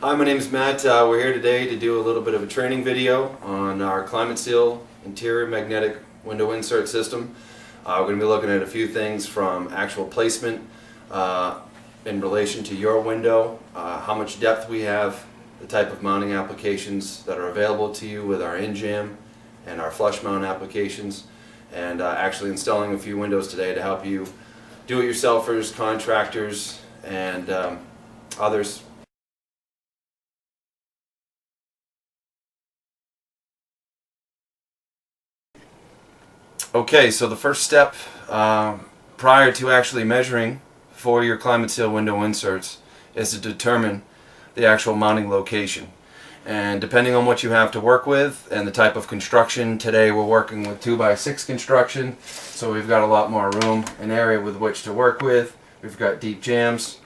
Hi, my name is Matt. We're here today to do a little bit of a training video on our Climate Seal interior magnetic window insert system. We're going to be looking at a few things from actual placement in relation to your window, how much depth we have, the type of mounting applications that are available to you with our in-jam and our flush mount applications, and actually installing a few windows today to help you do-it-yourselfers, contractors, and others. Okay, so the first step prior to actually measuring for your Climate Seal window inserts is to determine the actual mounting location. And depending on what you have to work with and the type of construction, today we're working with 2x6 construction, so we've got a lot more room and area with which to work with. We've got deep jams,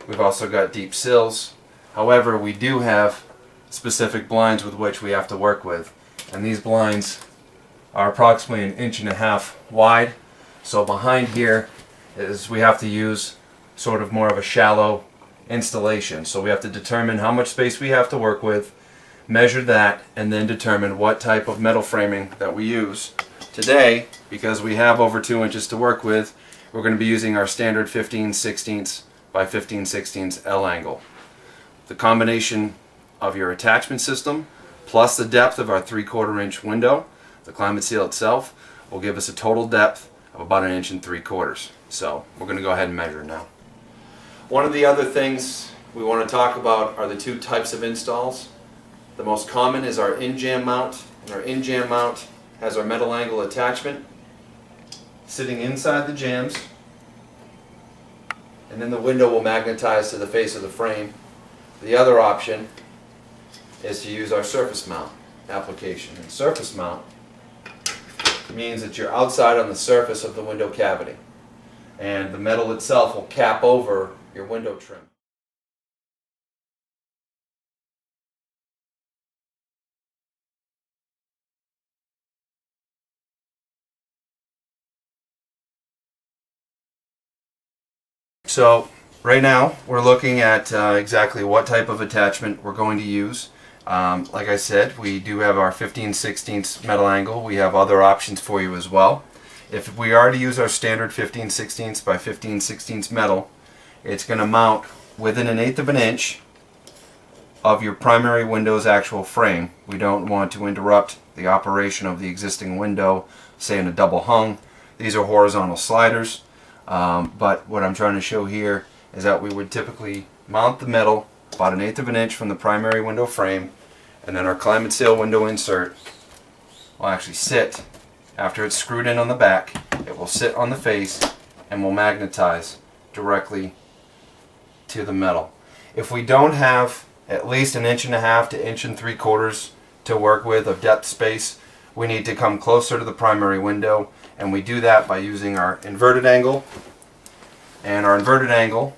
we've also got deep sills. However, we do have specific blinds with which we have to work with, and these blinds are approximately 1.5 inches wide. So behind here is we have to use sort of more of a shallow installation. So we have to determine how much space we have to work with, measure that, and then determine what type of metal framing that we use. Today, because we have over 2 inches to work with, we're going to be using our standard 15/16 by 15/16 L angle. The combination of your attachment system plus the depth of our 3/4 inch window, the Climate Seal itself, will give us a total depth of about 1.75 inches. So we're going to go ahead and measure now. One of the other things we want to talk about are the two types of installs. The most common is our in-jam mount, and our in-jam mount has our metal angle attachment sitting inside the jams, and then the window will magnetize to the face of the frame. The other option is to use our surface mount application. And surface mount means that you're outside on the surface of the window cavity, and the metal itself will cap over your window trim. So right now we're looking at exactly what type of attachment we're going to use. Like I said, we do have our 15/16 metal angle. We have other options for you as well. If we are to use our standard 15/16 by 15/16 metal, it's going to mount within 1/8 of an inch of your primary window's actual frame. We don't want to interrupt the operation of the existing window, say in a double hung. These are horizontal sliders, but what I'm trying to show here is that we would typically mount the metal about 1/8 of an inch from the primary window frame, and then our Climate Seal window insert will actually sit, after it's screwed in on the back, it will sit on the face and will magnetize directly to the metal. If we don't have at least 1.5 to 1.75 inches to work with of depth space, we need to come closer to the primary window, and we do that by using our inverted angle. And our inverted angle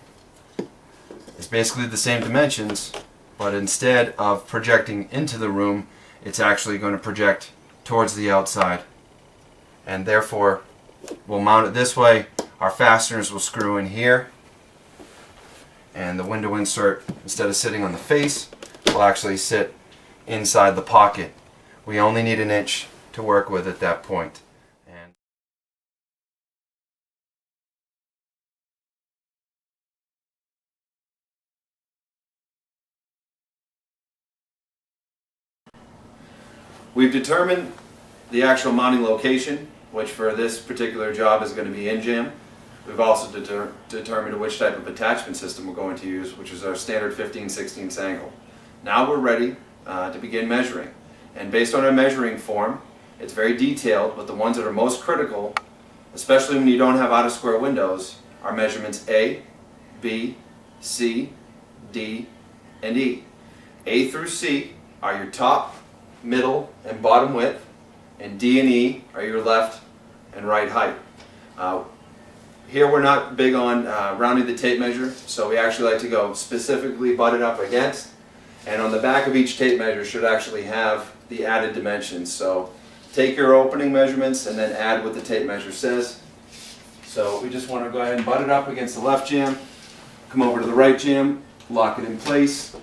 is basically the same dimensions, but instead of projecting into the room, it's actually going to project towards the outside, and therefore we'll mount it this way. Our fasteners will screw in here, and the window insert, instead of sitting on the face, will actually sit inside the pocket. We only need 1 inch to work with at that point. We've determined the actual mounting location, which for this particular job is going to be in-jam. We've also determined which type of attachment system we're going to use, which is our standard 15/16 angle. Now we're ready to begin measuring. And based on our measuring form, it's very detailed, but the ones that are most critical, especially when you don't have out-of-square windows, are measurements A, B, C, D, and E. A through C are your top, middle, and bottom width, and D and E are your left and right height. Here we're not big on rounding the tape measure, so we actually like to go specifically butted up against, and on the back of each tape measure should actually have the added dimensions. So take your opening measurements and then add what the tape measure says. So we just want to go ahead and butt it up against the left jam, come over to the right jam, lock it in place,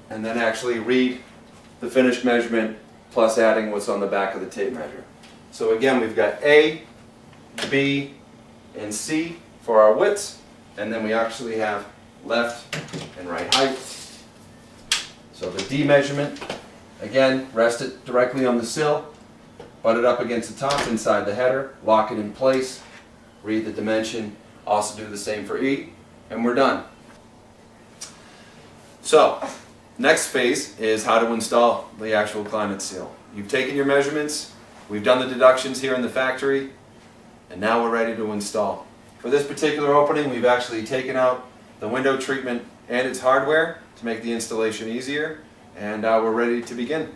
and then actually read the finished measurement plus adding what's on the back of the tape measure. So again, we've got A, B, and C for our widths, and then we actually have left and right height. So the D measurement, again, rest it directly on the sill, butt it up against the top inside the header, lock it in place, read the dimension, also do the same for E, and we're done. So, next phase is how to install the actual climate seal. You've taken your measurements, we've done the deductions here in the factory, and now we're ready to install. For this particular opening, we've actually taken out the window treatment and its hardware to make the installation easier, and we're ready to begin.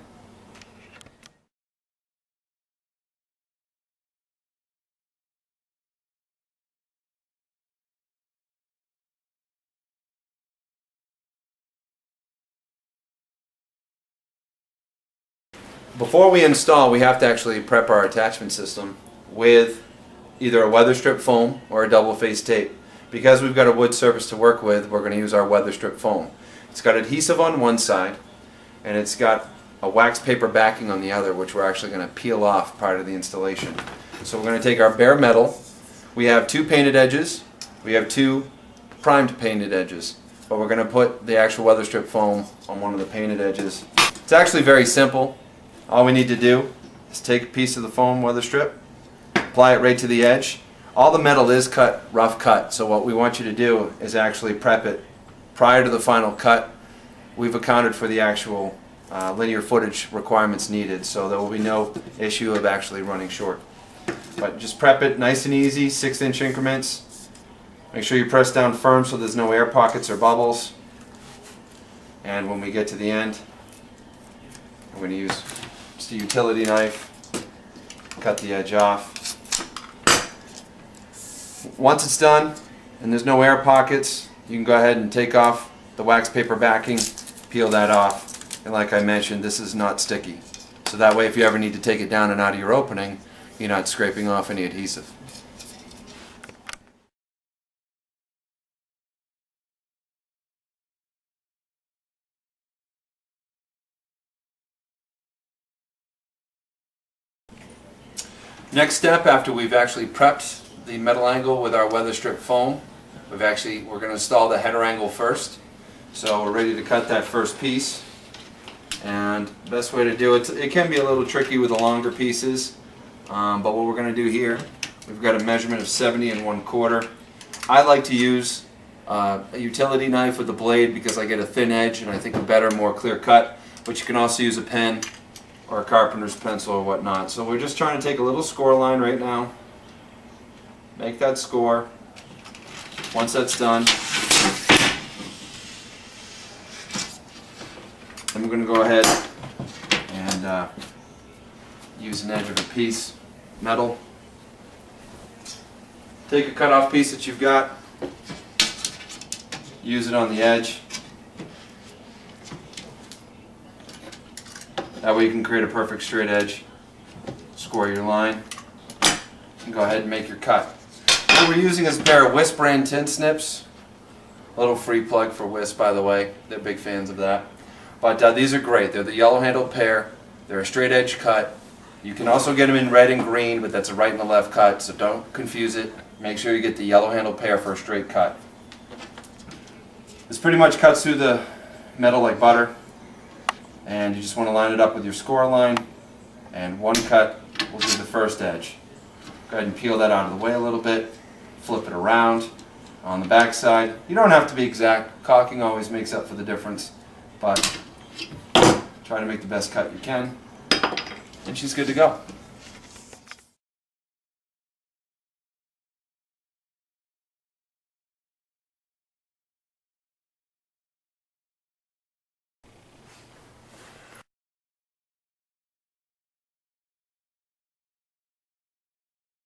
Before we install, we have to actually prep our attachment system with either a weather strip foam or a double face tape. Because we've got a wood surface to work with, we're going to use our weather strip foam. It's got adhesive on one side and it's got a wax paper backing on the other, which we're actually going to peel off prior to the installation. So we're going to take our bare metal. We have two painted edges, we have two primed painted edges, but we're going to put the actual weather strip foam on one of the painted edges. It's actually very simple. All we need to do is take a piece of the foam weather strip, apply it right to the edge. All the metal is cut, rough cut, so what we want you to do is actually prep it prior to the final cut. We've accounted for the actual linear footage requirements needed, so there will be no issue of actually running short. But just prep it nice and easy, 6-inch increments. Make sure you press down firm so there's no air pockets or bubbles. And when we get to the end, I'm going to use just a utility knife, cut the edge off. Once it's done and there's no air pockets, you can go ahead and take off the wax paper backing, peel that off, and like I mentioned, this is not sticky. So that way if you ever need to take it down and out of your opening, you're not scraping off any adhesive. Next step, after we've actually prepped the metal angle with our weather strip foam, we're going to install the header angle first. So we're ready to cut that first piece. And the best way to do it, it can be a little tricky with the longer pieces, but what we're going to do here, we've got a measurement of 70 1/4. I like to use a utility knife with a blade because I get a thin edge and I think a better, more clear cut, but you can also use a pen or a carpenter's pencil or whatnot. So we're just trying to take a little score line right now, make that score. Once that's done, then we're going to go ahead and use an edge of a piece, metal. Take a cut-off piece that you've got, use it on the edge. That way you can create a perfect straight edge, score your line, and go ahead and make your cut. What we're using is a pair of Wisp brand tin snips. A little free plug for Wisp, by the way. They're big fans of that. But these are great. They're the yellow handled pair. They're a straight edge cut. You can also get them in red and green, but that's a right and a left cut, so don't confuse it. Make sure you get the yellow handled pair for a straight cut. This pretty much cuts through the metal like butter. And you just want to line it up with your score line, and one cut will do the first edge. Go ahead and peel that out of the way a little bit, flip it around on the back side. You don't have to be exact, caulking always makes up for the difference, but try to make the best cut you can, and she's good to go.